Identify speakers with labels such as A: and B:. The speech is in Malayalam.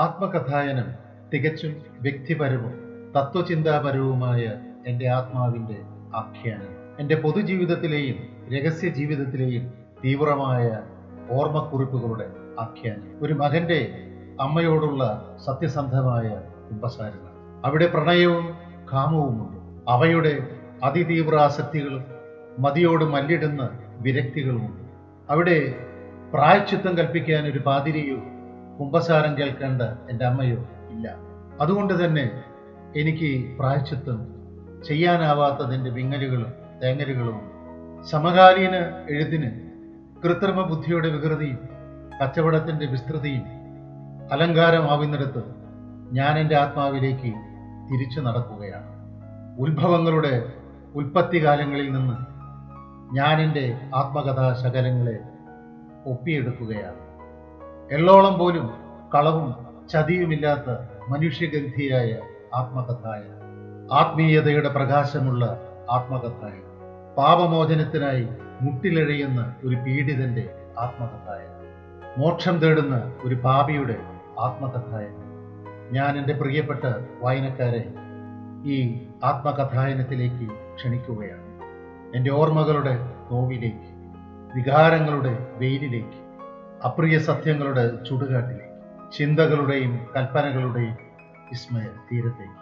A: ആത്മകഥായനം തികച്ചും വ്യക്തിപരവും തത്വചിന്താപരവുമായ എൻ്റെ ആത്മാവിൻ്റെ ആഖ്യാനം. എൻ്റെ പൊതുജീവിതത്തിലെയും രഹസ്യ ജീവിതത്തിലെയും തീവ്രമായ ഓർമ്മക്കുറിപ്പുകളുടെ ആഖ്യാനം. ഒരു മകന്റെ അമ്മയോടുള്ള സത്യസന്ധമായ കുമ്പസാരങ്ങൾ. അവിടെ പ്രണയവും കാമവുമുണ്ട്. അവയുടെ അതിതീവ്ര ആസക്തികളും മതിയോട് മല്ലിടുന്ന വിരക്തികളുമുണ്ട്. അവിടെ പ്രായശ്ചിത്തം കൽപ്പിക്കാൻ ഒരു പാതിരിയോ കുമ്പസാരം കേൾക്കേണ്ട എൻ്റെ അമ്മയോ ഇല്ല. അതുകൊണ്ട് തന്നെ എനിക്ക് പ്രായശ്ചിത്തം ചെയ്യാനാവാത്തതിൻ്റെ വിങ്ങലുകളും തേങ്ങലുകളുമുണ്ട്. സമകാലീന എഴുത്തിന് കൃത്രിമ ബുദ്ധിയുടെ വികൃതിയും കച്ചവടത്തിൻ്റെ വിസ്തൃതിയും അലങ്കാരമാവുന്നിടത്ത് ഞാൻ എൻ്റെ ആത്മാവിലേക്ക് തിരിച്ചു നടക്കുകയാണ്. ഉത്ഭവങ്ങളുടെ ഉൽപ്പത്തികാലങ്ങളിൽ നിന്ന് ഞാൻ എൻ്റെ ആത്മകഥാ ശകലങ്ങളെ ഒപ്പിയെടുക്കുകയാണ്. എള്ളോളം പോലും കളവും ചതിയുമില്ലാത്ത മനുഷ്യഗന്ധിയായ ആത്മകഥായനം. ആത്മീയതയുടെ പ്രകാശമുള്ള ആത്മകഥായനം. പാപമോചനത്തിനായി മുട്ടിലെഴയുന്ന ഒരു പീഡിതന്റെ ആത്മകഥായനം. മോക്ഷം തേടുന്ന ഒരു പാപിയുടെ ആത്മകഥായനം. ഞാൻ എൻ്റെ പ്രിയപ്പെട്ട വായനക്കാരെ ഈ ആത്മകഥായനത്തിലേക്ക് ക്ഷണിക്കുകയാണ്. എൻ്റെ ഓർമ്മകളുടെ നോവിലേക്ക്, വികാരങ്ങളുടെ വെയിലിലേക്ക്, അപ്രിയ സത്യങ്ങളുടെ ചുടുകാട്ടിലേക്ക്, ചിന്തകളുടെയും കൽപ്പനകളുടെയും വിസ്മയ തീരത്തേക്ക്.